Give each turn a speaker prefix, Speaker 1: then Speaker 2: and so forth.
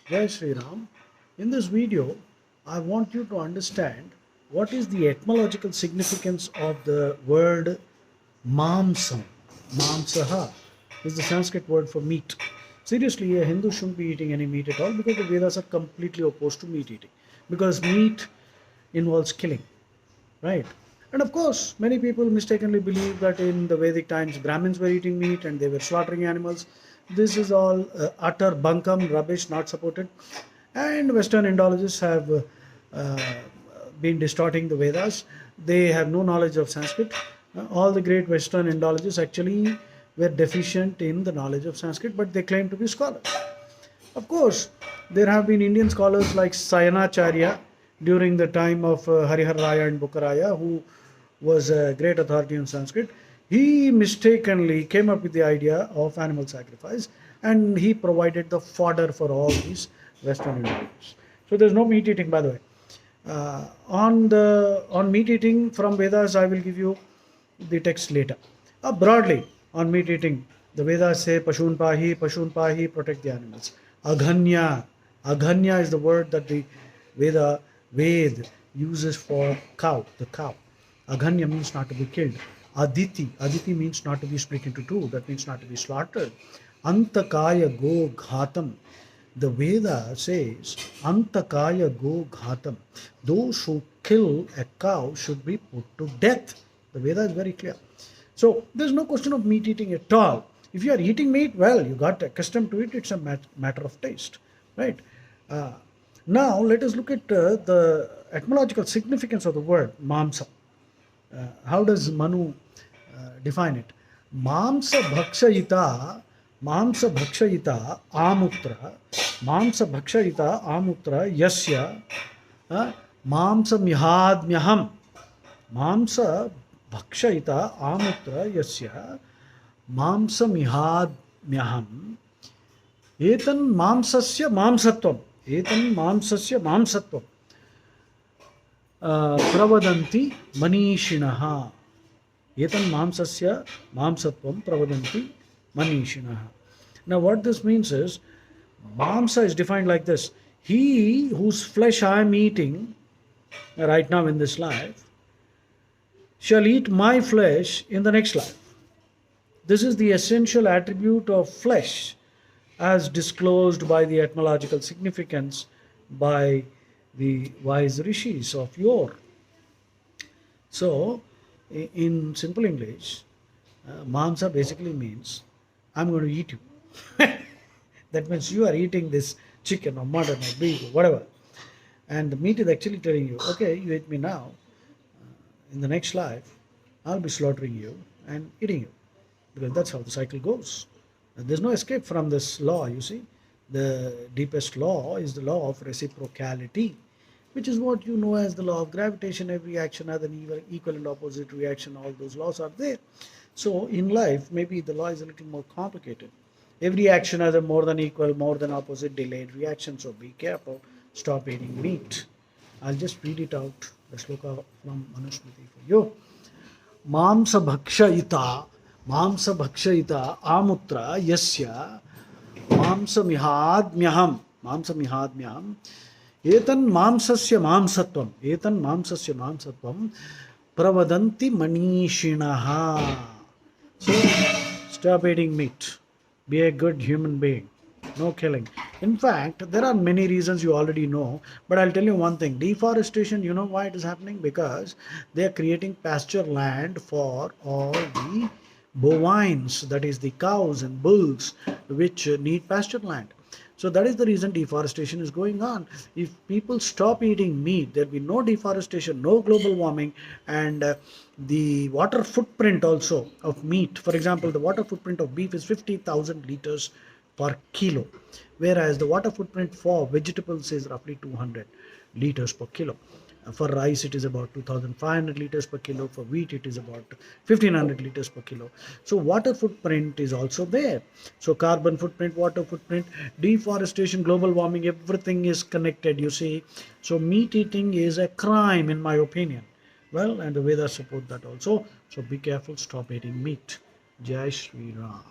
Speaker 1: Jai Sri Ram. In this video, I want you to understand what is the etymological significance of the word mamsam. Mamsaha is the Sanskrit word for meat. Seriously, a Hindu shouldn't be eating any meat at all because the Vedas are completely opposed to meat eating. Because meat involves killing, right? And of course, many people mistakenly believe that in the Vedic times Brahmins were eating meat and they were slaughtering animals. This is all utter bunkum, rubbish, not supported. And Western Indologists have uh, been distorting the Vedas. They have no knowledge of Sanskrit. All the great Western Indologists actually were deficient in the knowledge of Sanskrit, but they claim to be scholars. Of course, there have been Indian scholars like Sayanacharya during the time of Harihar Raya and Bukkaraya, who was a great authority on Sanskrit. He mistakenly came up with the idea of animal sacrifice and he provided the fodder for all these Western Indians. So there's no meat eating, by the way. On meat eating from Vedas, I will give you the text later. Broadly, on meat eating, the Vedas say Pashun Pahi, protect the animals. Aghanya is the word that the Ved uses for cow, the cow. Aghanya means not to be killed. Aditi means not to be split into two, that means not to be slaughtered. Antakaya go ghatam. The Veda says, Antakaya go ghatam. Those who kill a cow should be put to death. The Veda is very clear. So there's no question of meat eating at all. If you are eating meat, well, you got accustomed to it. It's a matter of taste, right? Now let us look at the etymological significance of the word mamsa. How does Manu define it? Mamsa bhakshayita, mamsa bhakshayita amutra, mamsa bhakshayita amutra yasya, mamsa mihadmyaham, mamsa bhakshayita amutra yasya, mamsa mihadmyaham, etan mamsasya mamsatvam, etan mamsasya mamsatvam. Pravadanti manishinaha. Etan mamsasya mamsatvam pravadanti manishinaha. Now what this means is, mamsa is defined like this. He whose flesh I am eating right now in this life shall eat my flesh in the next life. This is the essential attribute of flesh as disclosed by the etymological significance by the wise rishis of yore. So, in simple English, mamsa basically means I'm going to eat you. That means you are eating this chicken or mutton or beef or whatever. And the meat is actually telling you, okay, you ate me now. In the next life, I'll be slaughtering you and eating you. Because that's how the cycle goes. There's no escape from this law, you see. The deepest law is the law of reciprocality, which is what you know as the law of gravitation. Every action has an equal and opposite reaction. All those laws are there. So in life, maybe the law is a little more complicated. Every action has a more than equal, more than opposite delayed reaction. So be careful. Stop eating meat. I'll just read it out, the sloka from Manusmriti for you. Mamsa bhakshayita, mamsa bhakshayita amutra yasya, mamsa mihadmyaham, mamsa mihadmyaham, etan mamsasya mamsatvam, pravadanti manishinaha. So, stop eating meat. Be a good human being. No killing. In fact, there are many reasons you already know, but I'll tell you one thing. Deforestation, you know why it is happening? Because they are creating pasture land for all the bovines, that is the cows and bulls, which need pasture land. So that is the reason deforestation is going on. If people stop eating meat, there will be no deforestation, no global warming, and the water footprint also of meat. For example, the water footprint of beef is 50,000 liters per kilo, whereas the water footprint for vegetables is roughly 200 liters per kilo. For rice, it is about 2,500 liters per kilo. For wheat, it is about 1,500 liters per kilo. So water footprint is also there. So carbon footprint, water footprint, deforestation, global warming, everything is connected, you see. So meat eating is a crime, in my opinion. Well, and the Vedas support that also. So be careful, stop eating meat. Jai Shri Ram.